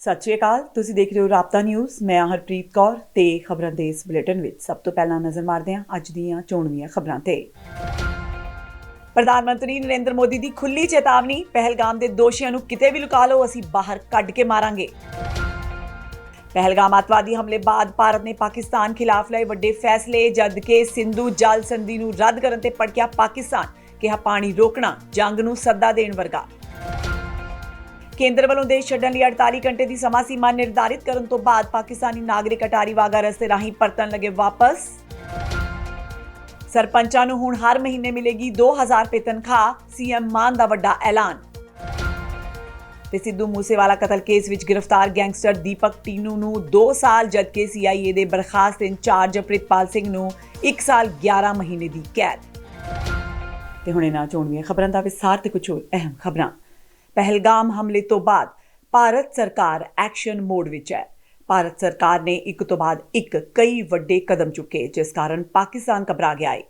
ਸਤਿ ਸ਼੍ਰੀ ਅਕਾਲ। ਤੁਸੀਂ ਦੇਖ ਰਹੇ ਹੋ ਰਾਬਤਾ ਨਿਊਜ਼। ਮੈਂ ਹਰਪ੍ਰੀਤ ਕੌਰ ਤੇ ਖਬਰਾਂ ਦੇ ਇਸ ਬੁਲੇਟਿਨ ਵਿੱਚ ਸਭ ਤੋਂ ਪਹਿਲਾਂ ਨਜ਼ਰ ਮਾਰਦੇ ਹਾਂ ਅੱਜ ਦੀਆਂ ਚੋਣਵੀਆਂ ਖਬਰਾਂ ਤੇ। ਪ੍ਰਧਾਨ ਮੰਤਰੀ ਨਰਿੰਦਰ ਮੋਦੀ ਦੀ ਖੁੱਲੀ ਚੇਤਾਵਨੀ, ਪਹਿਲਗਾਮ ਦੇ ਦੋਸ਼ੀਆਂ ਨੂੰ ਕਿਤੇ ਵੀ ਲੁਕਾ ਲਓ, ਅਸੀਂ ਬਾਹਰ ਕੱਢ ਕੇ ਮਾਰਾਂਗੇ। ਪਹਿਲਗਾਮ ਅੱਤਵਾਦੀ ਹਮਲੇ ਬਾਅਦ ਭਾਰਤ ਨੇ ਪਾਕਿਸਤਾਨ ਖਿਲਾਫ ਲਏ ਵੱਡੇ ਫੈਸਲੇ, ਜਦਕਿ ਸਿੰਧੂ ਜਲ ਸੰਧੀ ਨੂੰ ਰੱਦ ਕਰਨ ਤੇ ਭੜਕਿਆ ਪਾਕਿਸਤਾਨ, ਕਿਹਾ ਪਾਣੀ ਰੋਕਣਾ ਜੰਗ ਨੂੰ ਸੱਦਾ ਦੇਣ ਵਰਗਾ। ਕੇਂਦਰ ਵੱਲੋਂ ਦੇਸ਼ ਛੱਡਣ ਲਈ 48 ਘੰਟੇ ਦੀ ਸਮਾਂ ਸੀਮਾ ਨਿਰਧਾਰਿਤ ਕਰਨ ਤੋਂ ਬਾਅਦ ਪਾਕਿਸਤਾਨੀ ਨਾਗਰਿਕ ਅਟਾਰੀ ਵਾਹਗਾ ਰਸਤੇ ਰਾਹੀਂ ਪਰਤਣ ਲੱਗੇ ਵਾਪਸ। ਸਰਪੰਚਾਂ ਨੂੰ ਹੁਣ ਹਰ ਮਹੀਨੇ ਮਿਲੇਗੀ 2000 ਰੁਪਏ ਤਨਖਾਹ, ਸੀਐਮ ਮਾਨ ਦਾ ਵੱਡਾ ਐਲਾਨ। ਤੇ ਸਿੱਧੂ ਮੂਸੇਵਾਲਾ ਕਤਲ ਕੇਸ ਵਿੱਚ ਗ੍ਰਿਫਤਾਰ ਗੈਂਗਸਟਰ ਦੀਪਕ ਟੀਨੂ ਨੂੰ 2 ਸਾਲ, ਜਦਕਿ ਸੀਆਈਏ ਦੇ ਬਰਖਾਸਤ ਇੰਚਾਰਜ ਪ੍ਰਿਤਪਾਲ ਸਿੰਘ ਨੂੰ 1 ਸਾਲ 11 ਮਹੀਨੇ ਦੀ ਕੈਦ। ਤੇ ਹੁਣ ਇਹਨਾਂ ਚੋਣਵੀਆਂ ਖਬਰਾਂ ਦਾ ਵਿਸਥਾਰ ਤੇ ਕੁਝ ਹੋਰ ਅਹਿਮ ਖਬਰਾਂ। ਪਹਿਲਗਾਮ ਹਮਲੇ ਤੋਂ ਬਾਅਦ ਭਾਰਤ ਸਰਕਾਰ ਐਕਸ਼ਨ ਮੋਡ ਵਿੱਚ ਹੈ। ਭਾਰਤ ਸਰਕਾਰ ਨੇ ਇੱਕ ਤੋਂ ਬਾਅਦ ਇੱਕ ਕਈ ਵੱਡੇ ਕਦਮ ਚੁੱਕੇ, ਜਿਸ ਕਾਰਨ ਪਾਕਿਸਤਾਨ ਘਬਰਾ ਗਿਆ ਹੈ।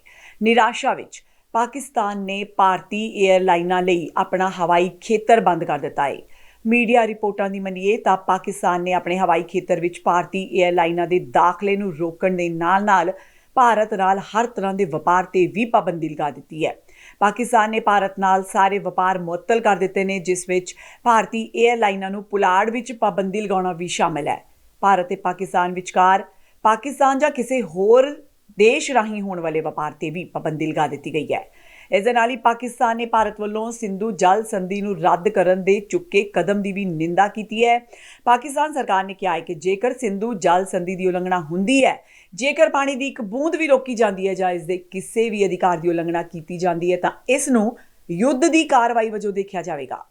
ਨਿਰਾਸ਼ਾ ਵਿੱਚ ਪਾਕਿਸਤਾਨ ਨੇ ਭਾਰਤੀ ਏਅਰਲਾਈਨਾਂ ਲਈ ਆਪਣਾ ਹਵਾਈ ਖੇਤਰ ਬੰਦ ਕਰ ਦਿੱਤਾ ਹੈ। ਮੀਡੀਆ ਰਿਪੋਰਟਾਂ ਦੀ ਮੰਨੀਏ ਤਾਂ ਪਾਕਿਸਤਾਨ ਨੇ ਆਪਣੇ ਹਵਾਈ ਖੇਤਰ ਵਿੱਚ ਭਾਰਤੀ ਏਅਰਲਾਈਨਾਂ ਦੇ ਦਾਖਲੇ ਨੂੰ ਰੋਕਣ ਦੇ ਨਾਲ-ਨਾਲ ਭਾਰਤ ਨਾਲ ਹਰ ਤਰ੍ਹਾਂ ਦੇ ਵਪਾਰ ਤੇ ਵੀ ਪਾਬੰਦੀ ਲਗਾ ਦਿੱਤੀ ਹੈ। ਪਾਕਿਸਤਾਨ ਨੇ ਭਾਰਤ ਨਾਲ ਸਾਰੇ ਵਪਾਰ ਮੁਅੱਤਲ ਕਰ ਦਿੱਤੇ ਨੇ, ਜਿਸ ਵਿੱਚ ਭਾਰਤੀ ਏਅਰਲਾਈਨਾਂ ਨੂੰ ਪੁਲਾੜ ਵਿੱਚ ਪਾਬੰਦੀ ਲਗਾਉਣਾ ਵੀ ਸ਼ਾਮਲ ਹੈ। ਭਾਰਤ ਤੇ ਪਾਕਿਸਤਾਨ ਵਿਚਕਾਰ ਪਾਕਿਸਤਾਨ ਜਾਂ ਕਿਸੇ ਹੋਰ ਦੇਸ਼ ਰਾਹੀਂ ਹੋਣ ਵਾਲੇ ਵਪਾਰ ਤੇ ਵੀ ਪਾਬੰਦੀ ਲਗਾ ਦਿੱਤੀ ਗਈ ਹੈ। ਇਸ ਦੇ ਨਾਲ ਹੀ ਪਾਕਿਸਤਾਨ ਨੇ ਭਾਰਤ ਵੱਲੋਂ ਸਿੰਧੂ ਜਲ ਸੰਧੀ ਨੂੰ ਰੱਦ ਕਰਨ ਦੇ ਚੁੱਕੇ ਕਦਮ ਦੀ ਵੀ ਨਿੰਦਾ ਕੀਤੀ ਹੈ। ਪਾਕਿਸਤਾਨ ਸਰਕਾਰ ਨੇ ਕਿਹਾ ਹੈ ਕਿ ਜੇਕਰ ਸਿੰਧੂ ਜਲ ਸੰਧੀ ਦੀ ਉਲੰਘਣਾ ਹੁੰਦੀ ਹੈ, ਜੇਕਰ ਪਾਣੀ ਦੀ ਇੱਕ ਬੂੰਦ ਵੀ ਰੋਕੀ ਜਾਂਦੀ ਹੈ ਜਾਂ ਇਸ ਦੇ ਕਿਸੇ ਵੀ ਅਧਿਕਾਰ ਦੀ ਉਲੰਘਣਾ ਕੀਤੀ ਜਾਂਦੀ ਹੈ ਤਾਂ ਇਸ ਨੂੰ ਯੁੱਧ ਦੀ ਕਾਰਵਾਈ ਵਜੋਂ ਦੇਖਿਆ ਜਾਵੇਗਾ।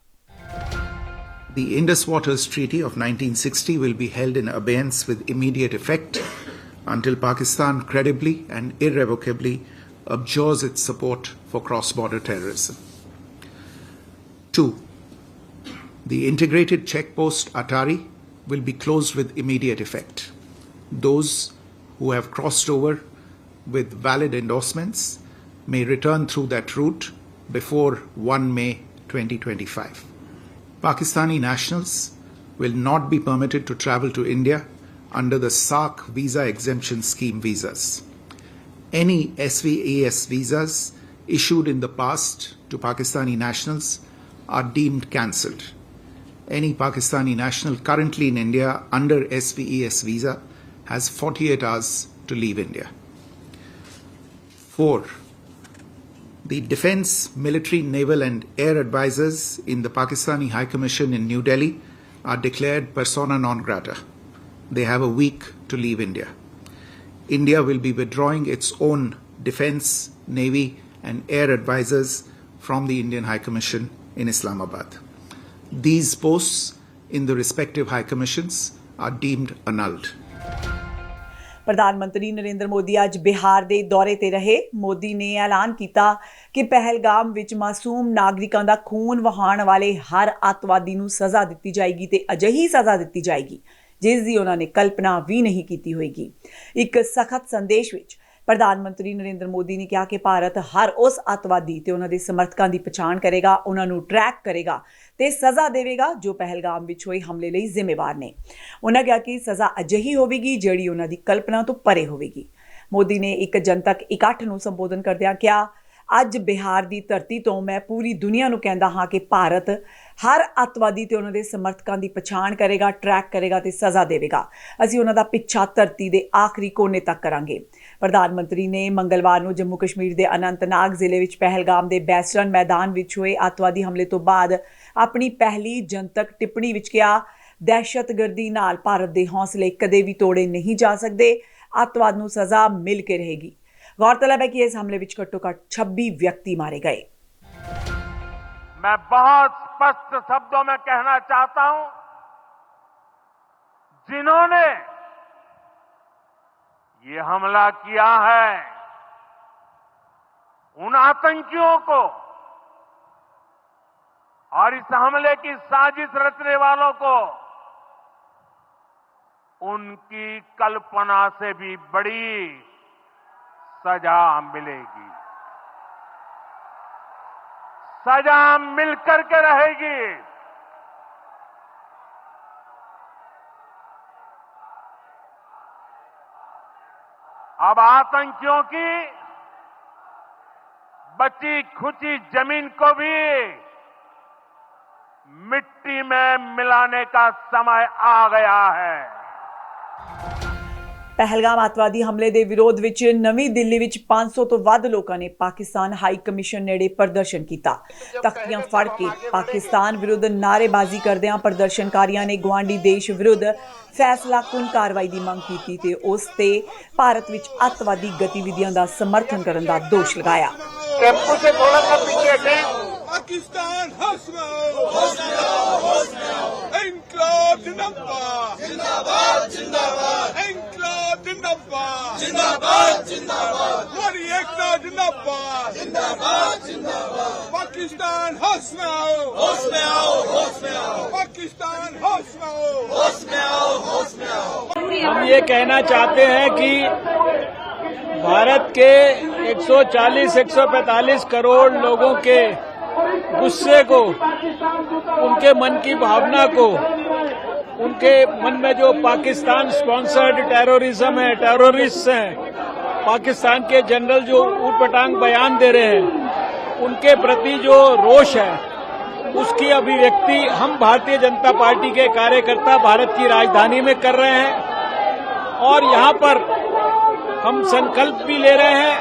The Indus Waters Treaty of 1960 will be held in abeyance with immediate effect until Pakistan credibly and irrevocably abjures its support for cross-border terrorism. 2. The integrated checkpost Atari will be closed with immediate effect. Those who have crossed over with valid endorsements may return through that route before 1 May 2025. Pakistani nationals will not be permitted to travel to India under the SAARC visa exemption scheme visas. Any SVES visas issued in the past to Pakistani nationals are deemed cancelled. Any Pakistani national currently in India under SVES visa has 48 hours to leave India. 4. The Defence, Military, Naval and Air Advisors in the Pakistani High Commission in New Delhi are declared persona non grata. They have a week to leave India. India will be withdrawing its own Defence, Navy and Air Advisors from the Indian High Commission in Islamabad. These posts in the respective High Commissions are deemed annulled. ਪ੍ਰਧਾਨ ਮੰਤਰੀ ਨਰਿੰਦਰ ਮੋਦੀ ਅੱਜ ਬਿਹਾਰ ਦੇ ਦੌਰੇ ਤੇ ਰਹੇ। ਮੋਦੀ ਨੇ ਐਲਾਨ ਕੀਤਾ ਕਿ ਪਹਿਲਗਾਮ ਵਿੱਚ ਮਾਸੂਮ ਨਾਗਰਿਕਾਂ ਦਾ ਖੂਨ ਵਹਾਉਣ ਵਾਲੇ ਹਰ ਅੱਤਵਾਦੀ ਨੂੰ ਸਜ਼ਾ ਦਿੱਤੀ ਜਾਏਗੀ ਤੇ ਅਜਿਹੀ ਸਜ਼ਾ ਦਿੱਤੀ ਜਾਏਗੀ ਜਿਸ ਦੀ ਉਹਨਾਂ ਨੇ ਕਲਪਨਾ ਵੀ ਨਹੀਂ ਕੀਤੀ ਹੋਏਗੀ। ਇੱਕ ਸਖਤ ਸੰਦੇਸ਼ ਵਿੱਚ ਪ੍ਰਧਾਨ ਮੰਤਰੀ ਨਰਿੰਦਰ ਮੋਦੀ ਨੇ ਕਿਹਾ ਕਿ ਭਾਰਤ ਹਰ ਉਸ ਅੱਤਵਾਦੀ ਤੇ ਉਹਨਾਂ ਦੇ ਸਮਰਥਕਾਂ ਦੀ ਪਛਾਣ ਕਰੇਗਾ, ਉਹਨਾਂ ਨੂੰ ਟਰੈਕ ਕਰੇਗਾ ਤੇ ਸਜ਼ਾ ਦੇਵੇਗਾ ਜੋ ਪਹਿਲਗਾਮ ਵਿੱਚ ਹੋਏ ਹਮਲੇ ਲਈ ਜ਼ਿੰਮੇਵਾਰ ਨੇ। ਉਹਨਾਂ ਕਿਹਾ ਕਿ ਸਜ਼ਾ ਅਜਿਹੀ ਹੋਵੇਗੀ ਜਿਹੜੀ ਉਹਨਾਂ ਦੀ ਕਲਪਨਾ ਤੋਂ ਪਰੇ ਹੋਵੇਗੀ। ਮੋਦੀ ਨੇ ਇੱਕ ਜਨਤਕ ਇਕੱਠ ਨੂੰ ਸੰਬੋਧਨ ਕਰਦਿਆਂ ਕਿਹਾ, ਅੱਜ ਬਿਹਾਰ ਦੀ ਧਰਤੀ ਤੋਂ ਮੈਂ ਪੂਰੀ ਦੁਨੀਆ ਨੂੰ ਕਹਿੰਦਾ ਹਾਂ ਕਿ ਭਾਰਤ ਹਰ ਅੱਤਵਾਦੀ ਤੇ ਉਹਨਾਂ ਦੇ ਸਮਰਥਕਾਂ ਦੀ ਪਛਾਣ ਕਰੇਗਾ, ਟਰੈਕ ਕਰੇਗਾ ਤੇ ਸਜ਼ਾ ਦੇਵੇਗਾ। ਅਸੀਂ ਉਹਨਾਂ ਦਾ ਪਿੱਛਾ ਧਰਤੀ ਦੇ ਆਖਰੀ ਕੋਨੇ ਤੱਕ ਕਰਾਂਗੇ। ਪ੍ਰਧਾਨ ਮੰਤਰੀ ਨੇ ਮੰਗਲਵਾਰ ਨੂੰ ਜੰਮੂ ਕਸ਼ਮੀਰ ਦੇ ਅਨੰਤਨਾਗ ਜ਼ਿਲ੍ਹੇ ਵਿੱਚ ਪਹਿਲਗਾਮ ਦੇ ਬੈਸਰਨ ਮੈਦਾਨ ਵਿੱਚ ਹੋਏ ਅੱਤਵਾਦੀ ਹਮਲੇ ਤੋਂ ਬਾਅਦ ਆਪਣੀ ਪਹਿਲੀ ਜਨਤਕ ਟਿੱਪਣੀ ਵਿੱਚ ਕਿਹਾ, ਦਹਿਸ਼ਤਗਰਦੀ ਨਾਲ ਭਾਰਤ ਦੇ ਹੌਸਲੇ ਕਦੇ ਵੀ ਤੋੜੇ ਨਹੀਂ ਜਾ ਸਕਦੇ। ਅੱਤਵਾਦ ਨੂੰ ਸਜ਼ਾ ਮਿਲ ਕੇ ਰਹੇਗੀ। गौरतलब है कि इस हमले में घट्टो-घट्ट 26 व्यक्ति मारे गए। मैं बहुत स्पष्ट शब्दों में कहना चाहता हूं, जिन्होंने ये हमला किया है उन आतंकियों को और इस हमले की साजिश रचने वालों को उनकी कल्पना से भी बड़ी सजा मिलेगी। सजा मिलकर के रहेगी। अब आतंकियों की बची खुची जमीन को भी मिट्टी में मिलाने का समय आ गया है। ਪਹਿਲਗਾਮ ਅੱਤਵਾਦੀ ਹਮਲੇ ਦੇ ਵਿਰੋਧ ਵਿੱਚ ਨਵੀਂ ਦਿੱਲੀ ਵਿੱਚ 500 ਤੋਂ ਵੱਧ ਲੋਕਾਂ ਨੇ ਪਾਕਿਸਤਾਨ ਹਾਈ ਕਮਿਸ਼ਨ ਨੇੜੇ ਪ੍ਰਦਰਸ਼ਨ ਕੀਤਾ। ਤਖਤੀਆਂ ਫੜ ਕੇ ਪਾਕਿਸਤਾਨ ਵਿਰੁੱਧ ਨਾਅਰੇਬਾਜ਼ੀ ਕਰਦਿਆਂ ਪ੍ਰਦਰਸ਼ਨਕਾਰੀਆਂ ਨੇ ਗੁਆਂਢੀ ਦੇਸ਼ ਵਿਰੁੱਧ ਫੈਸਲਾਕੁਨ ਕਾਰਵਾਈ ਦੀ ਮੰਗ ਕੀਤੀ ਤੇ ਉਸ ਤੇ ਭਾਰਤ ਵਿੱਚ ਅੱਤਵਾਦੀ ਗਤੀਵਿਧੀਆਂ ਦਾ ਸਮਰਥਨ ਕਰਨ ਦਾ ਦੋਸ਼ ਲਗਾਇਆ। पाकिस्तान इंकलाब जिंदाबाद जिंदाबाद जिंदाबाद इंकलाब जिंदाबाद जिंदाबाद जिंदाबाद हमारी एकता जिंदाबाद जिंदाबाद जिंदाबाद पाकिस्तान होश में आओ होश में आओ होश में आओ पाकिस्तान होश में आओ होश में आओ होश में आओ। हम ये कहना चाहते हैं कि भारत के 140-145 करोड़ लोगों के गुस्से को, उनके मन की भावना को, उनके मन में जो पाकिस्तान स्पॉन्सर्ड टेररिज्म है, टेररिस्ट हैं, पाकिस्तान के जनरल जो ऊटपटांग बयान दे रहे हैं, उनके प्रति जो रोष है उसकी अभिव्यक्ति हम भारतीय जनता पार्टी के कार्यकर्ता भारत की राजधानी में कर रहे हैं और यहाँ पर हम संकल्प भी ले रहे हैं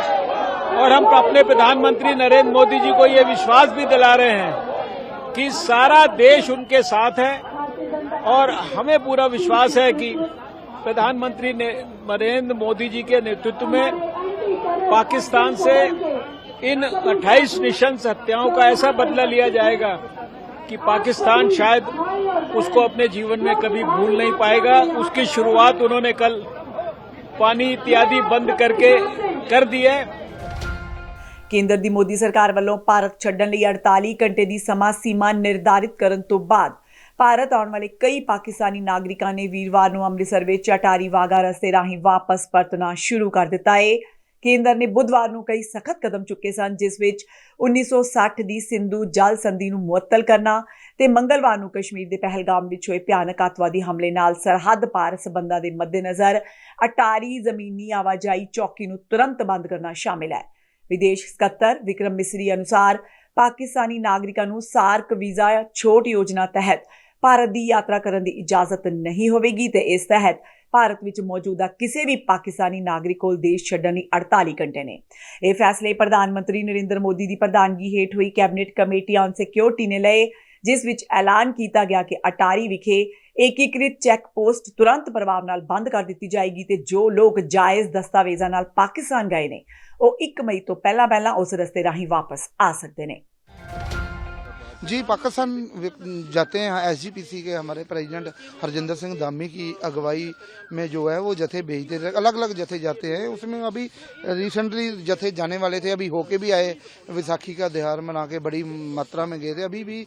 और हम अपने प्रधानमंत्री नरेंद्र मोदी जी को ये विश्वास भी दिला रहे हैं कि सारा देश उनके साथ है और हमें पूरा विश्वास है कि प्रधानमंत्री नरेंद्र मोदी जी के नेतृत्व में पाकिस्तान से इन 28 नृशंस हत्याओं का ऐसा बदला लिया जाएगा कि पाकिस्तान शायद उसको अपने जीवन में कभी भूल नहीं पाएगा। उसकी शुरुआत उन्होंने कल पानी इत्यादि बंद करके कर दी है। ਕੇਂਦਰ ਦੀ ਮੋਦੀ ਸਰਕਾਰ ਵੱਲੋਂ ਭਾਰਤ ਛੱਡਣ ਲਈ 48 ਘੰਟੇ ਦੀ ਸਮਾਂ ਸੀਮਾ ਨਿਰਧਾਰਿਤ ਕਰਨ ਤੋਂ ਬਾਅਦ ਭਾਰਤ ਆਉਣ ਵਾਲੇ ਕਈ ਪਾਕਿਸਤਾਨੀ ਨਾਗਰਿਕਾਂ ਨੇ ਵੀਰਵਾਰ ਨੂੰ ਅੰਮ੍ਰਿਤਸਰ ਵਿੱਚ ਅਟਾਰੀ ਵਾਹਗਾ ਰਸਤੇ ਰਾਹੀਂ ਵਾਪਸ ਪਰਤਣਾ ਸ਼ੁਰੂ ਕਰ ਦਿੱਤਾ ਹੈ। ਕੇਂਦਰ ਨੇ ਬੁੱਧਵਾਰ ਨੂੰ ਕਈ ਸਖਤ ਕਦਮ ਚੁੱਕੇ ਸਨ, ਜਿਸ ਵਿੱਚ 1960 ਦੀ ਸਿੰਧੂ ਜਲ ਸੰਧੀ ਨੂੰ ਮੁਅੱਤਲ ਕਰਨਾ ਤੇ ਮੰਗਲਵਾਰ ਨੂੰ ਕਸ਼ਮੀਰ ਦੇ ਪਹਿਲਗਾਮ ਵਿੱਚ ਹੋਏ ਭਿਆਨਕ ਅੱਤਵਾਦੀ ਹਮਲੇ ਨਾਲ ਸਰਹੱਦ ਪਾਰ ਸਬੰਧਾਂ ਦੇ ਮੱਦੇਨਜ਼ਰ ਅਟਾਰੀ ਜ਼ਮੀਨੀ ਆਵਾਜਾਈ ਚੌਕੀ ਨੂੰ ਤੁਰੰਤ ਬੰਦ ਕਰਨਾ ਸ਼ਾਮਿਲ ਹੈ। विदेश ਸਕੱਤਰ ਵਿਕਰਮ ਮਿਸਰੀ ਅਨੁਸਾਰ ਪਾਕਿਸਤਾਨੀ ਨਾਗਰਿਕਾਂ ਨੂੰ ਸਾਰਕ ਵੀਜ਼ਾ ਛੋਟ ਯੋਜਨਾ ਤਹਿਤ ਭਾਰਤ ਦੀ ਯਾਤਰਾ ਕਰਨ ਦੀ ਇਜਾਜ਼ਤ ਨਹੀਂ ਹੋਵੇਗੀ ਤੇ ਇਸ ਤਹਿਤ ਭਾਰਤ ਵਿੱਚ ਮੌਜੂਦਾ ਕਿਸੇ ਵੀ ਪਾਕਿਸਤਾਨੀ ਨਾਗਰਿਕ ਕੋਲ ਦੇਸ਼ ਛੱਡਣ ਲਈ 48 ਘੰਟੇ ਨੇ। ਇਹ ਫੈਸਲੇ ਪ੍ਰਧਾਨ ਮੰਤਰੀ ਨਰਿੰਦਰ ਮੋਦੀ ਦੀ ਪ੍ਰਧਾਨਗੀ ਹੇਠ ਹੋਈ ਕੈਬਨਿਟ ਕਮੇਟੀ ਔਨ ਸਿਕਿਉਰਿਟੀ ਨੇ ਲਏ, ਜਿਸ ਵਿੱਚ ਐਲਾਨ ਕੀਤਾ ਗਿਆ ਕਿ ਅਟਾਰੀ ਵਿਖੇ ਏਕੀਕ੍ਰਿਤ ਚੈੱਕ ਪੋਸਟ ਤੁਰੰਤ ਪ੍ਰਭਾਵ ਨਾਲ ਬੰਦ ਕਰ ਦਿੱਤੀ ਜਾਏਗੀ ਤੇ ਜੋ ਲੋਕ ਜਾਇਜ਼ ਦਸਤਾਵੇਜ਼ਾਂ ਨਾਲ ਪਾਕਿਸਤਾਨ ਗਏ ਨੇ ਉਹ 1 ਮਈ ਤੋਂ ਪਹਿਲਾਂ ਉਸ ਰਸਤੇ ਰਾਹੀਂ ਵਾਪਸ ਆ ਸਕਦੇ ਨੇ। जी, पाकिस्तान जाते हैं। SGPC के हमारे प्रेसिडेंट हरजिंदर सिंह धामी की अगुवाई में जो है वो जत्थे भेजते थे, अलग अलग जत्थे जाते हैं। उसमें अभी रिसेंटली जत्थे जाने वाले थे, अभी होके भी आए, विसाखी का त्यौहार मना के बड़ी मात्रा में गए थे। अभी भी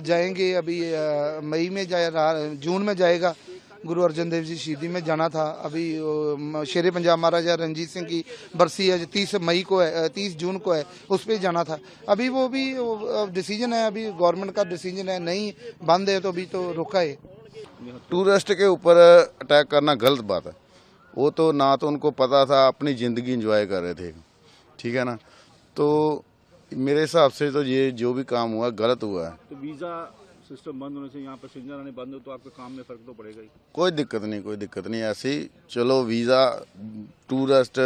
जाएंगे, अभी मई में जून में जाएगा। गुरु अर्जन देव जी शहीदी में जाना था। अभी शेर पंजाब महाराजा रंजीत सिंह की बरसी है, 30 मई को है, 30 जून को है, उस पर जाना था। अभी वो भी डिसीजन है, अभी गवर्नमेंट का डिसीजन है, नहीं बंद है तो अभी तो रोका है। टूरिस्ट के ऊपर अटैक करना गलत बात है। वो तो ना तो उनको पता था, अपनी ज़िंदगी इंजॉय कर रहे थे, ठीक है ना। तो मेरे हिसाब से तो ये जो भी काम हुआ गलत हुआ है। तो वीज़ा सिस्टम बंद होने से यहाँ पैसेंजर आने बंद हो तो आपके काम में फर्क तो पड़ेगा ही। कोई दिक्कत नहीं ऐसी। चलो वीज़ा टूरिस्ट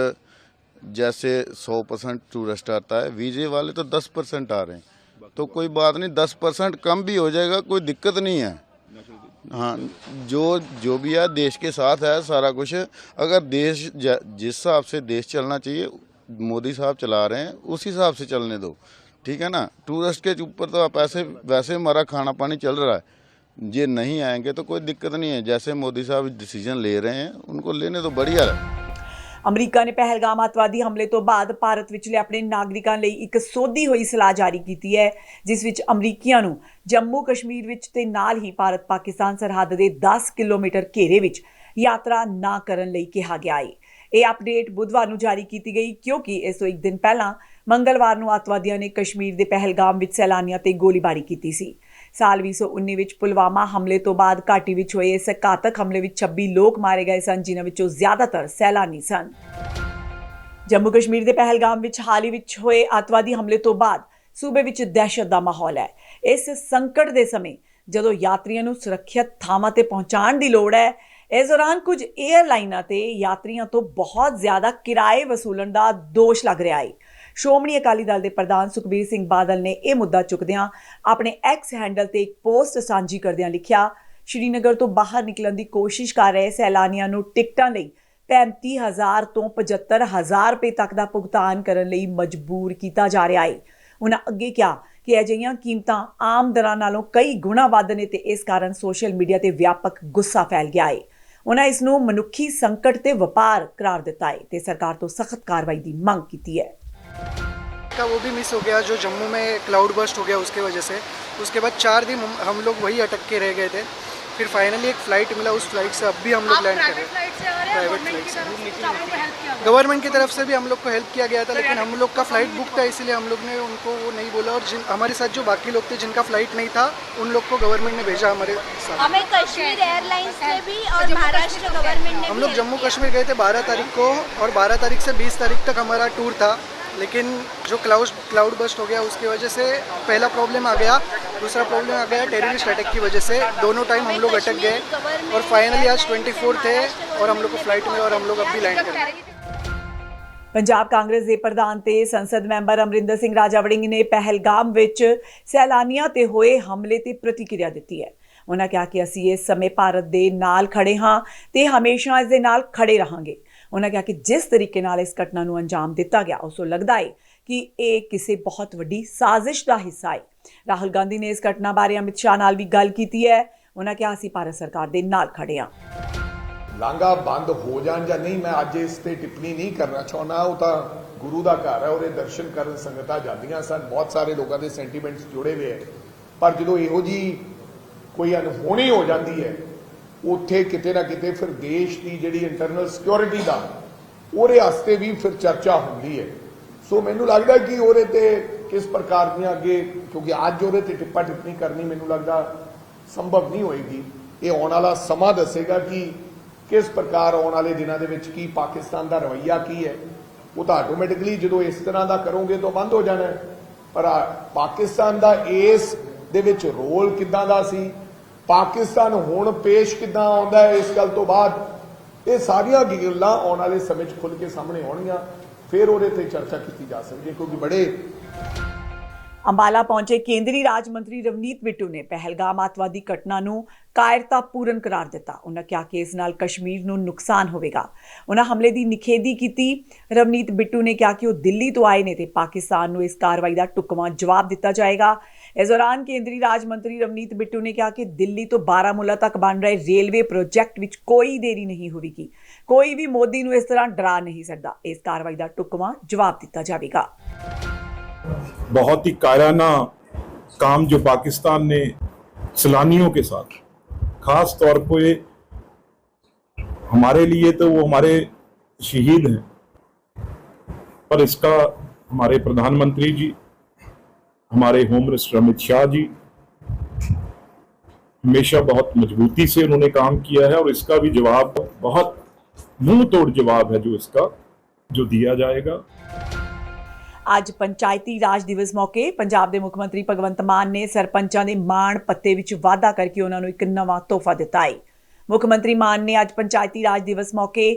जैसे 100% टूरिस्ट आता है, वीज़े वाले तो 10% आ रहे हैं, तो कोई बात नहीं, 10% कम भी हो जाएगा, कोई दिक्कत नहीं है। हाँ, जो भी है देश के साथ है सारा कुछ। अगर देश जिस हिसाब से देश चलना चाहिए मोदी साहब चला रहे हैं, उस हिसाब से चलने दो, ठीक है ना। टूरिस्ट के ऊपर तो आप वैसे हमारा खाना पानी चल रहा है, ये नहीं आएंगे तो कोई दिक्कत नहीं है। जैसे मोदी साहब डिसीजन ले रहे हैं उनको लेने तो बढ़िया है। ਅਮਰੀਕਾ ਨੇ ਪਹਿਲਗਾਮ ਅੱਤਵਾਦੀ ਹਮਲੇ ਤੋਂ ਬਾਅਦ ਭਾਰਤ ਵਿਚਲੇ ਆਪਣੇ ਨਾਗਰਿਕਾਂ ਲਈ ਇੱਕ ਸੋਧੀ ਹੋਈ ਸਲਾਹ ਜਾਰੀ ਕੀਤੀ ਹੈ, ਜਿਸ ਵਿੱਚ ਅਮਰੀਕੀਆਂ ਨੂੰ ਜੰਮੂ ਕਸ਼ਮੀਰ ਵਿੱਚ ਤੇ ਨਾਲ ਹੀ ਭਾਰਤ ਪਾਕਿਸਤਾਨ ਸਰਹੱਦ ਦੇ 10 ਕਿਲੋਮੀਟਰ ਘੇਰੇ ਵਿੱਚ ਯਾਤਰਾ ਨਾ ਕਰਨ ਲਈ ਕਿਹਾ ਗਿਆ ਹੈ। ਇਹ ਅਪਡੇਟ ਬੁੱਧਵਾਰ ਨੂੰ ਜਾਰੀ ਕੀਤੀ ਗਈ ਕਿਉਂਕਿ ਇਸ ਤੋਂ ਇੱਕ ਦਿਨ ਪਹਿਲਾਂ ਮੰਗਲਵਾਰ ਨੂੰ ਅੱਤਵਾਦੀਆਂ ਨੇ ਕਸ਼ਮੀਰ ਦੇ ਪਹਿਲਗਾਮ ਵਿੱਚ ਸੈਲਾਨੀਆਂ ਤੇ ਗੋਲੀਬਾਰੀ ਕੀਤੀ ਸੀ। ਸਾਲ 2019 ਵਿੱਚ ਪੁਲਵਾਮਾ ਹਮਲੇ ਤੋਂ ਬਾਅਦ ਘਾਟੀ ਵਿੱਚ ਹੋਏ ਇਸ ਘਾਤਕ ਹਮਲੇ ਵਿੱਚ 26 ਲੋਕ ਮਾਰੇ ਗਏ ਸਨ, ਜਿਨ੍ਹਾਂ ਵਿੱਚੋਂ ਜ਼ਿਆਦਾਤਰ ਸੈਲਾਨੀ ਸਨ। ਜੰਮੂ ਕਸ਼ਮੀਰ ਦੇ ਪਹਿਲਗਾਮ ਵਿੱਚ ਹਾਲ ਹੀ ਵਿੱਚ ਹੋਏ ਅੱਤਵਾਦੀ ਹਮਲੇ ਤੋਂ ਬਾਅਦ ਸੂਬੇ ਵਿੱਚ ਦਹਿਸ਼ਤ ਦਾ ਮਾਹੌਲ ਹੈ। ਇਸ ਸੰਕਟ ਦੇ ਸਮੇਂ ਜਦੋਂ ਯਾਤਰੀਆਂ ਨੂੰ ਸੁਰੱਖਿਅਤ ਥਾਵਾਂ ਤੇ ਪਹੁੰਚਾਉਣ ਦੀ ਲੋੜ ਹੈ, ਇਸ ਦੌਰਾਨ ਕੁਝ 에ਅਰਲਾਈਨਾਂ ਤੇ ਯਾਤਰੀਆਂ ਤੋਂ ਬਹੁਤ ਜ਼ਿਆਦਾ ਕਿਰਾਏ ਵਸੂਲਣ ਦਾ ਦੋਸ਼ ਲੱਗ ਰਿਹਾ ਹੈ। ਸ਼੍ਰੋਮਣੀ ਅਕਾਲੀ ਦਲ ਦੇ ਪ੍ਰਧਾਨ ਸੁਖਬੀਰ ਸਿੰਘ ਬਾਦਲ ਨੇ ਇਹ ਮੁੱਦਾ ਚੁੱਕਦਿਆਂ ਆਪਣੇ ਐਕਸ ਹੈਂਡਲ ਤੇ ਇੱਕ ਪੋਸਟ ਸਾਂਝੀ ਕਰਦਿਆਂ ਲਿਖਿਆ, ਸ਼੍ਰੀਨਗਰ ਤੋਂ ਬਾਹਰ ਨਿਕਲਣ ਦੀ ਕੋਸ਼ਿਸ਼ ਕਰ ਰਹੇ ਸੈਲਾਨੀਆਂ ਨੂੰ ਟਿਕਟਾਂ ਲਈ 35,000 ਤੋਂ 75,000 ਰੁਪਏ ਤੱਕ ਦਾ ਭੁਗਤਾਨ ਕਰਨ ਲਈ ਮਜਬੂਰ ਕੀਤਾ ਜਾ ਰਿਹਾ ਹੈ। ਉਹਨਾਂ ਅੱਗੇ ਕਿਹਾ ਕਿ ਅਜਿਹੀਆਂ ਕੀਮਤਾਂ ਆਮ ਦਰਾਂ ਨਾਲੋਂ ਕਈ ਗੁਣਾ ਵੱਧ ਨੇ ਤੇ ਇਸ ਕਾਰਨ ਸੋਸ਼ਲ ਮੀਡੀਆ ਤੇ ਵਿਆਪਕ ਗੁੱਸਾ ਫੈਲ ਗਿਆ ਹੈ। ਉਹਨਾਂ ਇਸ ਨੂੰ ਮਨੁੱਖੀ ਸੰਕਟ ਤੇ ਵਪਾਰ करार ਦਿੱਤਾ ਹੈ ਤੇ ਸਰਕਾਰ ਤੋਂ ਸਖਤ कार्रवाई ਦੀ ਮੰਗ ਕੀਤੀ है। का वो भी मिस हो गया जो जम्मू में क्लाउड बर्स्ट हो गया उसके वजह से। उसके बाद 4 दिन हम लोग वही अटक के रह गए थे। फिर फाइनली एक फ़्लाइट मिला, उस फ्लाइट से अब भी हम लोग लैंड कर रहे हैं। प्राइवेट फ्लाइट से गवर्नमेंट की तरफ से भी हम लोग को हेल्प किया गया था, लेकिन हम लोग का फ़्लाइट बुक था इसलिए हम लोग ने उनको वो नहीं बोला। और हमारे साथ जो बाकी लोग थे जिनका फ़्लाइट नहीं था उन लोग को गवर्नमेंट ने भेजा हमारे साथ। हमें कश्मीर एयरलाइंस ने भी और महाराष्ट्र गवर्नमेंट ने हम लोग जम्मू कश्मीर गए थे 12 तारीख को, और 12 तारीख से 20 तारीख तक हमारा टूर था। लेकिन जो क्लाउड बस्ट हो गया उसकी वजह से पहला प्रॉब्लम आ गया, दूसरा प्रॉब्लम आ गया टेररिस्ट अटैक की वजह से। दोनों टाइम हम लोग अटक गए और फाइनली आज 24 थे और हम लोग को फ्लाइट में और हम लोग अब भी लैंड कर गए। ਪੰਜਾਬ ਕਾਂਗਰਸ ਦੇ ਪ੍ਰਧਾਨ ਤੇ ਸੰਸਦ ਮੈਂਬਰ ਅਮਰਿੰਦਰ ਸਿੰਘ ਰਾਜਾ ਵੜਿੰਗ ਨੇ ਪਹਿਲਗਾਮ ਵਿੱਚ ਸੈਲਾਨੀਆਂ ਤੇ ਹੋਏ ਹਮਲੇ ਤੇ ਪ੍ਰਤੀਕਿਰਿਆ ਦਿੱਤੀ ਹੈ। ਉਹਨਾਂ ਕਿਹਾ ਕਿ ਅਸੀਂ ਇਸ ਸਮੇਂ ਭਾਰਤ ਦੇ ਨਾਲ ਖੜੇ ਹਾਂ ਤੇ ਹਮੇਸ਼ਾ ਇਸ ਦੇ ਨਾਲ ਖੜੇ ਰਹਾਂਗੇ। ਉਹਨਾਂ ਕਿਹਾ ਕਿ ਜਿਸ ਤਰੀਕੇ ਨਾਲ ਇਸ ਘਟਨਾ ਨੂੰ ਅੰਜਾਮ ਦਿੱਤਾ ਗਿਆ ਉਸ ਤੋਂ ਲੱਗਦਾ ਹੈ ਕਿ ਇਹ ਕਿਸੇ ਬਹੁਤ ਵੱਡੀ ਸਾਜ਼ਿਸ਼ ਦਾ ਹਿੱਸਾ ਹੈ। ਰਾਹੁਲ ਗਾਂਧੀ ਨੇ ਇਸ ਘਟਨਾ ਬਾਰੇ ਅਮਿਤ ਸ਼ਾਹ ਨਾਲ ਵੀ ਗੱਲ ਕੀਤੀ ਹੈ। ਉਹਨਾਂ ਕਿਹਾ ਅਸੀਂ ਭਾਰਤ ਸਰਕਾਰ ਦੇ ਨਾਲ ਖੜੇ ਹਾਂ। ਲਾਂਘਾ ਬੰਦ ਹੋ ਜਾਣ ਜਾਂ ਨਹੀਂ, ਮੈਂ ਅੱਜ ਇਸ ਤੇ ਟਿੱਪਣੀ ਨਹੀਂ ਕਰਨਾ ਚਾਹੁੰਦਾ। ਉਹ ਤਾਂ ਗੁਰੂ ਦਾ ਘਰ ਹੈ, ਉਹਦੇ ਦਰਸ਼ਨ ਕਰਨ ਸੰਗਤਾਂ ਜਾਂਦੀਆਂ ਸਨ, ਬਹੁਤ ਸਾਰੇ ਲੋਕਾਂ ਦੇ ਸੈਂਟੀਮੈਂਟਸ ਜੁੜੇ ਹੋਏ ਹੈ। ਪਰ ਜਦੋਂ ਇਹੋ ਜੀ ਕੋਈ ਅਨਹੋਣੀ ਹੋ ਜਾਂਦੀ ਹੈ ਉੱਥੇ ਕਿਤੇ ਨਾ ਕਿਤੇ ਫਿਰ ਦੇਸ਼ ਦੀ ਜਿਹੜੀ ਇੰਟਰਨਲ ਸਿਕਿਉਰਿਟੀ ਦਾ ਉਹਦੇ ਵਾਸਤੇ ਵੀ ਫਿਰ ਚਰਚਾ ਹੁੰਦੀ ਹੈ। ਸੋ ਮੈਨੂੰ ਲੱਗਦਾ ਕਿ ਉਹਦੇ ਤੇ ਕਿਸ ਪ੍ਰਕਾਰ ਦੀਆਂ ਅੱਗੇ, ਕਿਉਂਕਿ ਅੱਜ ਉਹਦੇ ਤੇ ਟਿੱਪਾ ਟਿੱਪਣੀ ਕਰਨੀ ਮੈਨੂੰ ਲੱਗਦਾ ਸੰਭਵ ਨਹੀਂ ਹੋਏਗੀ। ਇਹ ਆਉਣ ਵਾਲਾ ਸਮਾਂ ਦੱਸੇਗਾ ਕਿ ਕਿਸ ਪ੍ਰਕਾਰ ਆਉਣ ਵਾਲੇ ਦਿਨਾਂ ਦੇ ਵਿੱਚ ਕੀ ਪਾਕਿਸਤਾਨ ਦਾ ਰਵੱਈਆ ਕੀ ਹੈ। ਉਹ ਤਾਂ ਆਟੋਮੈਟਿਕਲੀ ਜਦੋਂ ਇਸ ਤਰ੍ਹਾਂ ਦਾ ਕਰੋਗੇ ਤਾਂ ਬੰਦ ਹੋ ਜਾਣਾ ਹੈ। ਪਰ ਪਾਕਿਸਤਾਨ ਦਾ ਇਸ ਦੇ ਵਿੱਚ ਰੋਲ ਕਿੱਦਾਂ ਦਾ ਸੀ, ਪਾਕਿਸਤਾਨ ਹੁਣ ਪੇਸ਼ ਕਿੱਦਾਂ ਆਉਂਦਾ ਹੈ, ਇਸ ਗੱਲ ਤੋਂ ਬਾਅਦ ਇਹ ਸਾਰੀਆਂ ਗੱਲਾਂ ਆਉਣ ਵਾਲੇ ਸਮੇਂ 'ਚ ਖੁੱਲ੍ਹ ਕੇ ਸਾਹਮਣੇ ਆਉਣਗੀਆਂ। ਫਿਰ ਉਹਦੇ ਤੇ ਚਰਚਾ ਕੀਤੀ ਜਾ ਸਕਦੀ ਹੈ, ਕਿਉਂਕਿ ਬੜੇ ਅੰਬਾਲਾ ਪਹੁੰਚੇ ਕੇਂਦਰੀ ਰਾਜ ਮੰਤਰੀ ਰਵਨੀਤ ਬਿੱਟੂ ਨੇ ਪਹਿਲਗਾਮ ਅੱਤਵਾਦੀ ਘਟਨਾ ਨੂੰ ਕਾਇਰਤਾਪੂਰਨ ਕਰਾਰ ਦਿੱਤਾ। ਉਹਨਾਂ ਕਿਹਾ ਕਿ ਇਸ ਨਾਲ ਕਸ਼ਮੀਰ ਨੂੰ ਨੁਕਸਾਨ ਹੋਵੇਗਾ। ਉਹਨਾਂ ਹਮਲੇ ਦੀ ਨਿਖੇਧੀ ਕੀਤੀ। ਰਵਨੀਤ ਬਿੱਟੂ ਨੇ ਕਿਹਾ ਕਿ ਉਹ ਦਿੱਲੀ ਤੋਂ ਆਏ ਨੇ ਤੇ ਪਾਕਿਸਤਾਨ ਨੂੰ ਇਸ ਕਾਰਵਾਈ ਦਾ ਢੁਕਵਾਂ ਜਵਾਬ ਦਿੱਤਾ ਜਾਏਗਾ। ਇਸ ਦੌਰਾਨ ਕੇਂਦਰੀ ਰਾਜ ਮੰਤਰੀ ਰਵਨੀਤ ਬਿੱਟੂ ਨੇ ਕਿਹਾ ਕਿ ਦਿੱਲੀ ਤੋਂ ਬਾਰਾਮੂਲਾ ਤੱਕ ਬਣ ਰਹੇ ਰੇਲਵੇ ਪ੍ਰੋਜੈਕਟ ਵਿੱਚ ਕੋਈ ਦੇਰੀ ਨਹੀਂ ਹੋਵੇਗੀ। ਕੋਈ ਵੀ ਮੋਦੀ ਨੂੰ ਇਸ ਤਰ੍ਹਾਂ ਡਰਾ ਨਹੀਂ ਸਕਦਾ। ਇਸ ਕਾਰਵਾਈ ਦਾ ਢੁਕਵਾਂ ਜਵਾਬ ਦਿੱਤਾ ਜਾਵੇਗਾ। बहुत ही कायराना काम जो पाकिस्तान ने सैलानियों के साथ, खास तौर पे हमारे लिए तो वो हमारे शहीद हैं, पर इसका हमारे प्रधानमंत्री जी, हमारे होम मिनिस्टर अमित शाह जी हमेशा बहुत मजबूती से उन्होंने काम किया है और इसका भी जवाब बहुत मुंह तोड़ जवाब है जो इसका जो दिया जाएगा। ਅੱਜ ਪੰਚਾਇਤੀ ਰਾਜ ਦਿਵਸ ਮੌਕੇ ਪੰਜਾਬ ਦੇ ਮੁੱਖ ਮੰਤਰੀ ਭਗਵੰਤ ਮਾਨ ਨੇ ਸਰਪੰਚਾਂ ਦੇ ਮਾਣ ਪੱਤੇ ਵਿੱਚ ਵਾਧਾ ਕਰਕੇ ਉਹਨਾਂ ਨੂੰ ਇੱਕ ਨਵਾਂ ਤੋਹਫਾ ਦਿੱਤਾ ਹੈ। ਮੁੱਖ ਮੰਤਰੀ ਮਾਨ ਨੇ ਅੱਜ ਪੰਚਾਇਤੀ ਰਾਜ ਦਿਵਸ ਮੌਕੇ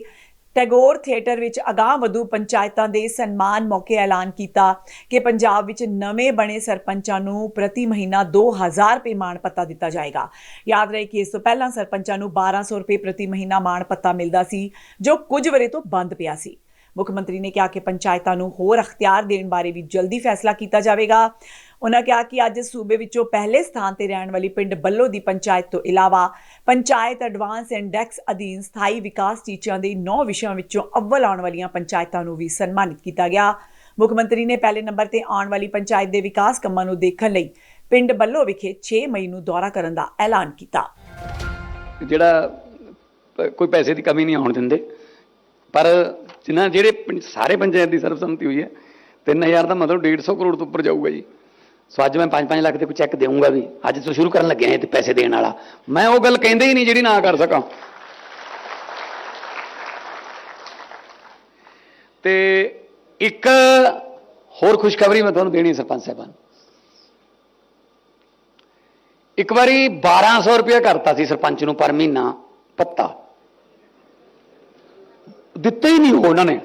ਟੈਗੋਰ ਥੀਏਟਰ ਵਿੱਚ ਅਗਾਂਹਵਧੂ ਪੰਚਾਇਤਾਂ ਦੇ ਸਨਮਾਨ ਮੌਕੇ ਐਲਾਨ ਕੀਤਾ ਕਿ ਪੰਜਾਬ ਵਿੱਚ ਨਵੇਂ ਬਣੇ ਸਰਪੰਚਾਂ ਨੂੰ ਪ੍ਰਤੀ ਮਹੀਨਾ 2000 ਰੁਪਏ ਮਾਣ ਪੱਤਾ ਦਿੱਤਾ ਜਾਏਗਾ। ਯਾਦ ਰਹੇ ਕਿ ਇਸ ਤੋਂ ਪਹਿਲਾਂ ਸਰਪੰਚਾਂ ਨੂੰ 1200 ਰੁਪਏ ਪ੍ਰਤੀ ਮਹੀਨਾ ਮਾਣ ਪੱਤਾ ਮਿਲਦਾ ਸੀ, ਜੋ ਕੁਝ ਵਰ੍ਹੇ ਤੋਂ ਬੰਦ ਪਿਆ ਸੀ। ਮੁੱਖ ਮੰਤਰੀ ਨੇ ਕਿਹਾ ਕਿ ਪੰਚਾਇਤਾਂ ਨੂੰ ਹੋਰ ਅਖਤਿਆਰ ਦੇਣ ਬਾਰੇ ਵੀ ਜਲਦੀ ਫੈਸਲਾ ਕੀਤਾ ਜਾਵੇਗਾ। ਉਹਨਾਂ ਕਿਹਾ ਕਿ ਅੱਜ ਸੂਬੇ ਵਿੱਚੋਂ ਪਹਿਲੇ ਸਥਾਨ ਤੇ ਰਹਿਣ ਵਾਲੀ ਪਿੰਡ ਬੱਲੋ ਦੀ ਪੰਚਾਇਤ ਤੋਂ ਇਲਾਵਾ ਪੰਚਾਇਤ ਐਡਵਾਂਸ ਇੰਡੈਕਸ ਅਧੀਨ ਸਥਾਈ ਵਿਕਾਸ ਟੀਚਿਆਂ ਦੇ 9 ਵਿਸ਼ਿਆਂ ਵਿੱਚੋਂ ਅੱਵਲ ਆਉਣ ਵਾਲੀਆਂ ਪੰਚਾਇਤਾਂ ਨੂੰ ਵੀ ਸਨਮਾਨਿਤ ਕੀਤਾ ਗਿਆ। ਮੁੱਖ ਮੰਤਰੀ ਨੇ ਪਹਿਲੇ ਨੰਬਰ ਤੇ ਆਉਣ ਵਾਲੀ ਪੰਚਾਇਤ ਦੇ ਵਿਕਾਸ ਕੰਮਾਂ ਨੂੰ ਦੇਖਣ ਲਈ ਪਿੰਡ ਬੱਲੋ ਵਿਖੇ 6 ਮਈ ਨੂੰ ਦੌਰਾ ਕਰਨ ਦਾ ਐਲਾਨ ਕੀਤਾ। ਜਿਹੜਾ ਕੋਈ ਪੈਸੇ ਦੀ ਕਮੀ ਨਹੀਂ ਆਉਣ ਦਿੰਦੇ, ਪਰ ਜਿਨ੍ਹਾਂ ਜਿਹੜੇ ਸਾਰੇ ਪੰਚਾਇਤ ਦੀ ਸਰਬਸੰਮਤੀ ਹੋਈ ਹੈ 3000 ਦਾ ਮਤਲਬ 150 ਕਰੋੜ ਤੋਂ ਉੱਪਰ ਜਾਊਗਾ ਜੀ। ਸੋ ਅੱਜ ਮੈਂ 5-5 ਲੱਖ ਦੇ ਕੋਈ ਚੈੱਕ ਦੇਊਂਗਾ ਵੀ, ਅੱਜ ਤੋਂ ਸ਼ੁਰੂ ਕਰਨ ਲੱਗਿਆ ਤੇ ਪੈਸੇ ਦੇਣ ਵਾਲਾ। ਮੈਂ ਉਹ ਗੱਲ ਕਹਿੰਦੇ ਹੀ ਨਹੀਂ ਜਿਹੜੀ ਨਾ ਕਰ ਸਕਾਂ। ਤੇ ਇੱਕ ਹੋਰ ਖੁਸ਼ਖਬਰੀ ਮੈਂ ਤੁਹਾਨੂੰ ਦੇਣੀ ਸਰਪੰਚ ਸਾਹਿਬਾਨ, ਇੱਕ ਵਾਰੀ 1200 ਰੁਪਇਆ ਕਰਤਾ ਸੀ ਸਰਪੰਚ ਨੂੰ ਪਰ ਮਹੀਨਾ ਭੱਤਾ, ਦਿੱਤਾ ਹੀ ਨਹੀਂ ਉਹਨਾਂ ਨੇ।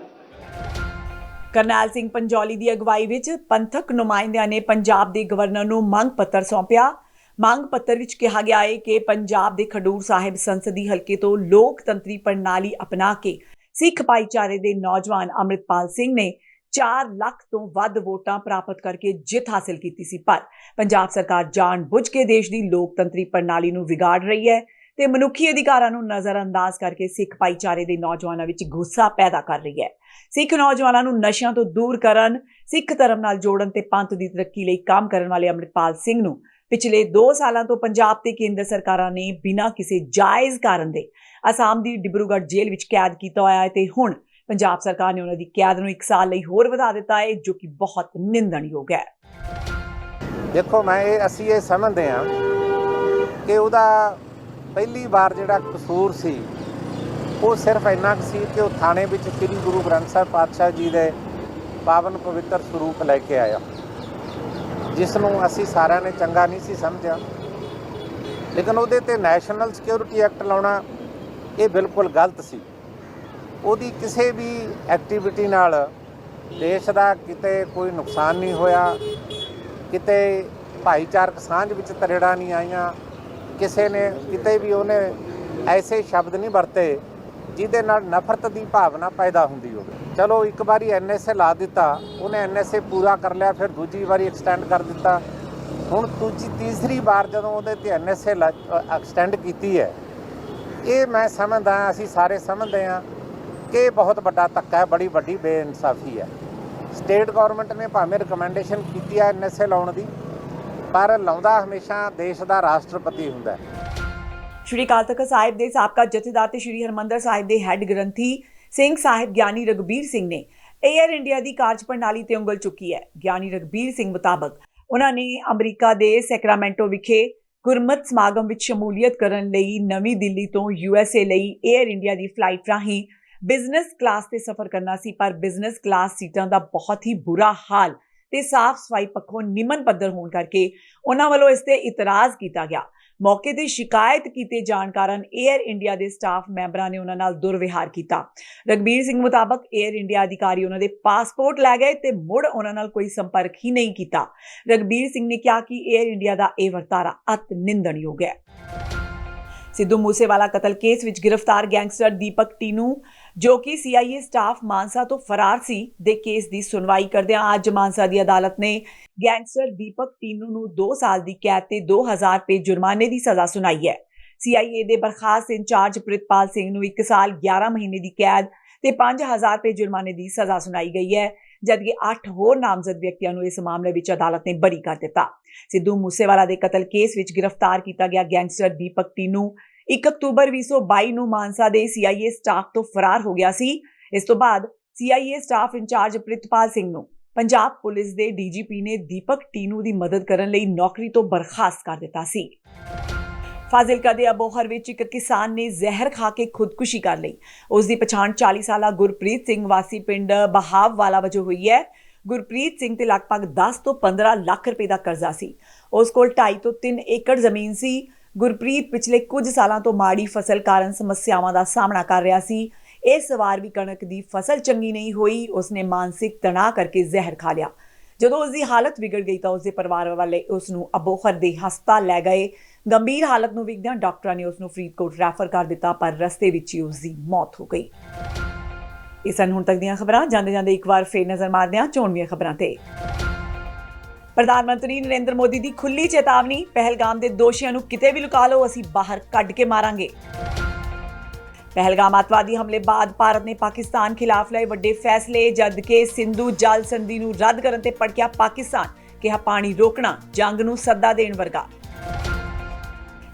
ਕਰਨੈਲ ਸਿੰਘ ਪੰਜੌਲੀ ਦੀ ਅਗਵਾਈ ਵਿੱਚ ਪੰਥਕ ਨੁਮਾਇੰਦਿਆਂ ਨੇ ਪੰਜਾਬ ਦੇ ਗਵਰਨਰ ਨੂੰ ਮੰਗ ਪੱਤਰ ਸੌਂਪਿਆ। ਮੰਗ ਪੱਤਰ ਵਿੱਚ ਕਿਹਾ ਗਿਆ ਹੈ ਕਿ ਪੰਜਾਬ ਦੇ ਖਡੂਰ ਸਾਹਿਬ ਸੰਸਦੀ ਹਲਕੇ ਤੋਂ ਲੋਕਤੰਤਰੀ ਪ੍ਰਣਾਲੀ ਅਪਣਾ ਕੇ ਸਿੱਖ ਭਾਈਚਾਰੇ ਦੇ ਨੌਜਵਾਨ ਅੰਮ੍ਰਿਤਪਾਲ ਸਿੰਘ ਨੇ 4 ਲੱਖ ਤੋਂ ਵੱਧ ਵੋਟਾਂ ਪ੍ਰਾਪਤ ਕਰਕੇ ਜਿੱਤ ਹਾਸਲ ਕੀਤੀ ਸੀ, ਪਰ ਪੰਜਾਬ ਸਰਕਾਰ ਜਾਣ-ਬੁੱਝ ਕੇ ਦੇਸ਼ ਦੀ ਲੋਕਤੰਤਰੀ ਪ੍ਰਣਾਲੀ ਨੂੰ ਵਿਗਾੜ ਰਹੀ ਹੈ ਤੇ ਮਨੁੱਖੀ ਅਧਿਕਾਰਾਂ ਨੂੰ ਨਜ਼ਰਅੰਦਾਜ਼ ਕਰਕੇ ਸਿੱਖ ਭਾਈਚਾਰੇ ਦੇ ਨੌਜਵਾਨਾਂ ਵਿੱਚ ਗੁੱਸਾ ਪੈਦਾ ਕਰ ਰਹੀ ਹੈ। ਸਿੱਖ ਨੌਜਵਾਨਾਂ ਨੂੰ ਨਸ਼ਿਆਂ ਤੋਂ ਦੂਰ ਕਰਨ, ਸਿੱਖ ਧਰਮ ਨਾਲ ਜੋੜਨ ਤੇ ਪੰਥ ਦੀ ਤਰੱਕੀ ਲਈ ਕੰਮ ਕਰਨ ਵਾਲੇ ਅੰਮ੍ਰਿਤਪਾਲ ਸਿੰਘ ਨੂੰ ਪਿਛਲੇ 2 ਸਾਲਾਂ ਤੋਂ ਪੰਜਾਬ ਤੇ ਕੇਂਦਰ ਸਰਕਾਰਾਂ ਨੇ ਬਿਨਾਂ ਕਿਸੇ ਜਾਇਜ਼ ਕਾਰਨ ਦੇ ਅਸਾਮ ਦੀ ਡਿਬਰੂਗੜ੍ਹ ਜੇਲ੍ਹ ਵਿੱਚ ਕੈਦ ਕੀਤਾ ਹੋਇਆ ਹੈ ਤੇ ਹੁਣ ਪੰਜਾਬ ਸਰਕਾਰ ਨੇ ਉਹਨਾਂ ਦੀ ਕੈਦ ਨੂੰ 1 ਸਾਲ ਲਈ ਹੋਰ ਵਧਾ ਦਿੱਤਾ ਹੈ, ਜੋ ਕਿ ਬਹੁਤ ਨਿੰਦਣਯੋਗ ਹੈ। ਦੇਖੋ ਅਸੀਂ ਇਹ ਸਮਝਦੇ ਹਾਂ ਕਿ ਉਹਦਾ ਪਹਿਲੀ ਵਾਰ ਜਿਹੜਾ ਕਸੂਰ ਸੀ ਉਹ ਸਿਰਫ ਇੰਨਾ ਕੁ ਸੀ ਕਿ ਉਹ ਥਾਣੇ ਵਿੱਚ ਸ੍ਰੀ ਗੁਰੂ ਗ੍ਰੰਥ ਸਾਹਿਬ ਪਾਤਸ਼ਾਹ ਜੀ ਦੇ ਪਾਵਨ ਪਵਿੱਤਰ ਸਰੂਪ ਲੈ ਕੇ ਆਇਆ, ਜਿਸ ਨੂੰ ਅਸੀਂ ਸਾਰਿਆਂ ਨੇ ਚੰਗਾ ਨਹੀਂ ਸੀ ਸਮਝਿਆ, ਲੇਕਿਨ ਉਹਦੇ ਤੇ ਨੈਸ਼ਨਲ ਸਿਕਿਉਰਿਟੀ ਐਕਟ ਲਾਉਣਾ ਇਹ ਬਿਲਕੁਲ ਗਲਤ ਸੀ। ਉਹਦੀ ਕਿਸੇ ਵੀ ਐਕਟੀਵਿਟੀ ਨਾਲ ਦੇਸ਼ ਦਾ ਕਿਤੇ ਕੋਈ ਨੁਕਸਾਨ ਨਹੀਂ ਹੋਇਆ, ਕਿਤੇ ਭਾਈਚਾਰਕ ਸਾਂਝ ਵਿੱਚ ਤਰੇੜਾਂ ਨਹੀਂ ਆਈਆਂ, ਕਿਸੇ ਨੇ ਕਿਤੇ ਵੀ ਉਹਨੇ ਐਸੇ ਸ਼ਬਦ ਨਹੀਂ ਵਰਤੇ ਜਿਹਦੇ ਨਾਲ ਨਫ਼ਰਤ ਦੀ ਭਾਵਨਾ ਪੈਦਾ ਹੁੰਦੀ ਹੋਵੇ। ਚਲੋ ਇੱਕ ਵਾਰੀ NSA ਲਾ ਦਿੱਤਾ, ਉਹਨੇ NSA ਪੂਰਾ ਕਰ ਲਿਆ, ਫਿਰ ਦੂਜੀ ਵਾਰੀ ਐਕਸਟੈਂਡ ਕਰ ਦਿੱਤਾ, ਹੁਣ ਤੀਸਰੀ ਵਾਰ ਜਦੋਂ ਉਹਦੇ ਤੇ NSA ਐਕਸਟੈਂਡ ਕੀਤੀ ਹੈ, ਇਹ ਮੈਂ ਸਮਝਦਾ, ਅਸੀਂ ਸਾਰੇ ਸਮਝਦੇ ਹਾਂ ਕਿ ਇਹ ਬਹੁਤ ਵੱਡਾ ਧੱਕਾ ਹੈ, ਬੜੀ ਵੱਡੀ ਬੇਇਨਸਾਫੀ ਹੈ। ਸਟੇਟ ਗੌਰਮੈਂਟ ਨੇ ਭਾਵੇਂ ਰਿਕਮੈਂਡੇਸ਼ਨ ਕੀਤੀ ਹੈ NSA ਲਾਉਣ ਦੀ, ਪਰ ਲਾਉਂਦਾ ਹਮੇਸ਼ਾ ਦੇਸ਼ ਦਾ ਰਾਸ਼ਟਰਪਤੀ ਹੁੰਦਾ ਹੈ। ਸ਼੍ਰੀ ਅਕਾਲ ਤਖ਼ਤ ਸਾਹਿਬ ਦੇ ਸਾਬਕਾ ਜਥੇਦਾਰ ਤੇ ਸ਼੍ਰੀ ਹਰਿਮੰਦਰ ਸਾਹਿਬ ਦੇ ਹੈੱਡ ਗ੍ਰੰਥੀ ਸਿੰਘ ਸਾਹਿਬ ਗਿਆਨੀ ਰਘਬੀਰ ਸਿੰਘ ਨੇ ਏਅਰ ਇੰਡੀਆ ਦੀ ਕਾਰਜਪ੍ਰਣਾਲੀ ਤੇ ਉਂਗਲ ਚੁੱਕੀ ਹੈ। ਗਿਆਨੀ ਰਘਬੀਰ ਸਿੰਘ ਮੁਤਾਬਕ ਉਹਨਾਂ ਨੇ ਅਮਰੀਕਾ ਦੇ ਸੈਕਰਾਮੈਂਟੋ ਵਿਖੇ ਗੁਰਮਤਿ ਸਮਾਗਮ ਵਿੱਚ ਸ਼ਮੂਲੀਅਤ ਕਰਨ ਲਈ ਨਵੀਂ ਦਿੱਲੀ ਤੋਂ USA ਲਈ ਏਅਰ ਇੰਡੀਆ ਦੀ ਫਲਾਈਟ ਰਾਹੀਂ ਬਿਜ਼ਨਸ ਕਲਾਸ ਤੇ ਸਫ਼ਰ ਕਰਨਾ ਸੀ, ਪਰ ਬਿਜ਼ਨਸ ਕਲਾਸ ਸੀਟਾਂ ਦਾ ਬਹੁਤ ਹੀ ਬੁਰਾ ਹਾਲ ਤੇ ਸਾਫ਼ ਸਫਾਈ ਪੱਖੋਂ ਨਿਮਨ ਪੱਧਰ ਹੋਣ ਕਰਕੇ ਉਹਨਾਂ ਵੱਲੋਂ ਇਸ ਤੇ ਇਤਰਾਜ਼ ਕੀਤਾ ਗਿਆ। ਮੌਕੇ ਤੇ ਸ਼ਿਕਾਇਤ ਕੀਤੇ ਜਾਣ ਕਾਰਨ ਏਅਰ ਇੰਡੀਆ ਦੇ ਸਟਾਫ ਮੈਂਬਰਾਂ ਨੇ ਉਹਨਾਂ ਨਾਲ ਦੁਰਵਿਹਾਰ ਕੀਤਾ। ਰਘਬੀਰ ਸਿੰਘ ਮੁਤਾਬਕ ਏਅਰ ਇੰਡੀਆ ਅਧਿਕਾਰੀ ਉਹਨਾਂ ਦੇ ਪਾਸਪੋਰਟ ਲੈ ਗਏ ਤੇ ਮੁੜ ਉਹਨਾਂ ਨਾਲ ਕੋਈ ਸੰਪਰਕ ਹੀ ਨਹੀਂ ਕੀਤਾ। ਰਘਬੀਰ ਸਿੰਘ ਨੇ ਕਿਹਾ ਕਿ ਏਅਰ ਇੰਡੀਆ ਦਾ ਇਹ ਵਰਤਾਰਾ ਅਤ ਨਿੰਦਣਯੋਗ ਹੈ। ਸਿੱਧੂ ਮੂਸੇਵਾਲਾ ਕਤਲ ਕੇਸ ਵਿੱਚ ਗ੍ਰਿਫਤਾਰ ਗੈਂਗਸਟਰ ਦੀਪਕ ਟੀਨੂ, ਜੋ ਕਿ CIA ਸਟਾਫ ਮਾਨਸਾ ਤੋਂ ਫਰਾਰ ਸੀ, ਦੇ ਕੇਸ ਦੀ ਸੁਣਵਾਈ ਕਰਦਿਆਂ ਅੱਜ ਮਾਨਸਾ ਦੀ ਅਦਾਲਤ ਨੇ ਗੈਂਗਸਟਰ ਦੀਪਕ ਟੀਨੂ ਨੂੰ 2 ਸਾਲ ਦੀ ਕੈਦ ਤੇ 2000 ਰੁਪਏ ਜੁਰਮਾਨੇ ਦੀ ਸਜ਼ਾ ਸੁਣਾਈ ਹੈ। CIA ਦੇ ਬਰਖਾਸਤ ਇੰਚਾਰਜ ਪ੍ਰਿਤਪਾਲ ਸਿੰਘ ਨੂੰ 1 ਸਾਲ 11 ਮਹੀਨੇ ਦੀ ਕੈਦ ਤੇ 5000 ਰੁਪਏ ਜੁਰਮਾਨੇ ਦੀ ਸਜ਼ਾ ਸੁਣਾਈ ਗਈ ਹੈ, ਜਦਕਿ 8 ਹੋਰ ਨਾਮਜ਼ਦ ਵਿਅਕਤੀਆਂ ਨੂੰ ਇਸ ਮਾਮਲੇ ਵਿੱਚ ਅਦਾਲਤ ਨੇ ਬਰੀ ਕਰ ਦਿੱਤਾ। ਸਿੱਧੂ ਮੂਸੇਵਾਲਾ ਦੇ ਕਤਲ ਕੇਸ ਵਿੱਚ ਗ੍ਰਿਫਤਾਰ ਕੀਤਾ ਗਿਆ ਗੈਂਗਸਟਰ ਦੀਪਕ ਟੀਨੂ 1 ਅਕਤੂਬਰ 2022 ਨੂੰ ਮਾਨਸਾ ਦੇ CIA ਸਟਾਫ ਤੋਂ ਫਰਾਰ ਹੋ ਗਿਆ ਸੀ। ਇਸ ਤੋਂ ਬਾਅਦ CIA staff incharge Pritpal Singh ਨੂੰ ਪੰਜਾਬ ਪੁਲਿਸ ਦੇ DGP ਨੇ ਦੀਪਕ ਟੀਨੂ ਦੀ ਮਦਦ ਕਰਨ ਲਈ ਨੌਕਰੀ ਤੋਂ ਬਰਖਾਸਤ ਕਰ ਦਿੱਤਾ ਸੀ। ਫਾਜ਼ਿਲਕਾ ਦੇ ਅਬੋਹਰ ਵਿੱਚ ਇੱਕ ਕਿਸਾਨ ਨੇ ਜ਼ਹਿਰ ਖਾ ਕੇ ਖੁਦਕੁਸ਼ੀ ਕਰ ਲਈ। ਉਸ ਦੀ ਪਛਾਣ 40 ਸਾਲਾ ਗੁਰਪ੍ਰੀਤ ਸਿੰਘ ਵਾਸੀ ਪਿੰਡ ਬਹਾਵਵਾਲਾ ਵਜੋਂ ਹੋਈ ਹੈ। ਗੁਰਪ੍ਰੀਤ ਸਿੰਘ ਤੇ ਲਗਭਗ 10 ਤੋਂ 15 ਲੱਖ ਰੁਪਏ ਦਾ ਕਰਜ਼ਾ ਸੀ। ਉਸ ਕੋਲ 2.5 ਤੋਂ 3 ਏਕੜ ਜ਼ਮੀਨ ਸੀ। ਗੁਰਪ੍ਰੀਤ ਪਿਛਲੇ ਕੁਝ ਸਾਲਾਂ ਤੋਂ ਮਾੜੀ ਫਸਲ ਕਾਰਨ ਸਮੱਸਿਆਵਾਂ ਦਾ ਸਾਹਮਣਾ ਕਰ ਰਿਹਾ ਸੀ। ਇਸ ਵਾਰ ਵੀ ਕਣਕ ਦੀ ਫਸਲ ਚੰਗੀ ਨਹੀਂ ਹੋਈ। ਉਸਨੇ ਮਾਨਸਿਕ ਤਣਾਅ ਕਰਕੇ ਜ਼ਹਿਰ ਖਾ ਲਿਆ। ਜਦੋਂ ਉਸ ਦੀ ਹਾਲਤ ਵਿਗੜ ਗਈ ਤਾਂ ਉਸਦੇ ਪਰਿਵਾਰ ਵਾਲੇ ਉਸ ਨੂੰ ਅਬੋਹਰ ਦੇ ਹਸਪਤਾਲ ਲੈ ਗਏ। ਗੰਭੀਰ ਹਾਲਤ ਨੂੰ ਵੇਖਦਿਆਂ ਡਾਕਟਰਾਂ ਨੇ ਉਸ ਨੂੰ ਫਰੀਦਕੋਟ ਰੈਫਰ ਕਰ ਦਿੱਤਾ, ਪਰ ਰਸਤੇ ਵਿੱਚ ਹੀ ਉਸ ਦੀ ਮੌਤ ਹੋ ਗਈ। ਇਹ ਸਨ ਹੁਣ ਤੱਕ ਦੀਆਂ ਖਬਰਾਂ। ਜਾਂਦੇ ਜਾਂਦੇ ਇੱਕ ਵਾਰ ਫੇਰ ਨਜ਼ਰ ਮਾਰਦੇ ਹਾਂ ਚੋਣਵੀਆਂ ਖਬਰਾਂ ਤੇ। ਪ੍ਰਧਾਨ ਮੰਤਰੀ ਨਰਿੰਦਰ ਮੋਦੀ ਦੀ ਖੁੱਲੀ ਚੇਤਾਵਨੀ, ਪਹਿਲਗਾਮ ਦੇ ਦੋਸ਼ੀਆਂ ਨੂੰ ਕਿਤੇ ਵੀ ਲੁਕਾ ਲਓ, ਅਸੀਂ ਬਾਹਰ ਕੱਢ ਕੇ ਮਾਰਾਂਗੇ। ਪਹਿਲਗਾਮ ਅੱਤਵਾਦੀ ਹਮਲੇ ਬਾਅਦ ਭਾਰਤ ਨੇ ਪਾਕਿਸਤਾਨ ਖਿਲਾਫ ਲਏ ਵੱਡੇ ਫੈਸਲੇ, ਜਦ ਕਿ ਸਿੰਧੂ ਜਲ ਸੰਧੀ ਨੂੰ ਰੱਦ ਕਰਨ ਤੇ ਭੜਕਿਆ ਪਾਕਿਸਤਾਨ, ਕਿਹਾ ਪਾਣੀ ਰੋਕਣਾ ਜੰਗ ਨੂੰ ਸੱਦਾ ਦੇਣ ਵਰਗਾ।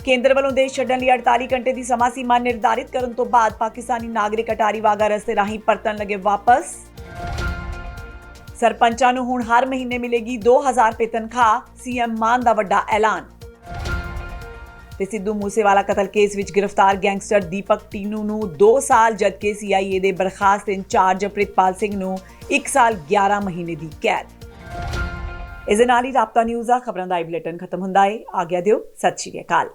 ਕੇਂਦਰ ਵੱਲੋਂ ਦੇਸ਼ ਛੱਡਣ ਲਈ 48 ਘੰਟੇ ਦੀ ਸਮਾਂ ਸੀਮਾ ਨਿਰਧਾਰਿਤ ਕਰਨ ਤੋਂ ਬਾਅਦ ਪਾਕਿਸਤਾਨੀ ਨਾਗਰਿਕ ਅਟਾਰੀ ਵਾਹਗਾ ਰਸਤੇ ਰਾਹੀਂ ਪਰਤਣ ਲੱਗੇ ਵਾਪਸ। ਸਰਪੰਚਾਂ ਨੂੰ ਹੁਣ ਹਰ ਮਹੀਨੇ ਮਿਲੇਗੀ 2000 ਰੁਪਏ ਤਨਖਾਹ, CM ਮਾਨ ਦਾ ਵੱਡਾ ਐਲਾਨ। ਤੇ ਸਿੱਧੂ ਮੂਸੇਵਾਲਾ ਕਤਲ ਕੇਸ ਵਿੱਚ ਗ੍ਰਿਫਤਾਰ ਗੈਂਗਸਟਰ ਦੀਪਕ ਟੀਨੂ ਨੂੰ 2 ਸਾਲ ਜਦਕਿ CIA ਦੇ ਬਰਖਾਸਤ ਇੰਚਾਰਜ ਪ੍ਰਿਤਪਾਲ ਸਿੰਘ ਨੂੰ 1 ਸਾਲ 11 ਮਹੀਨੇ ਦੀ ਕੈਦ। ਇਸ ਦੇ ਨਾਲ ਹੀ ਰਾਬਤਾ ਨਿਊਜ਼ ਦਾ ਖਬਰਾਂ ਦਾ ਬੁਲੇਟਿਨ ਖਤਮ ਹੁੰਦਾ ਹੈ। ਆਗਿਆ ਦਿਓ। ਸਤਿ ਸ਼੍ਰੀ ਅਕਾਲ।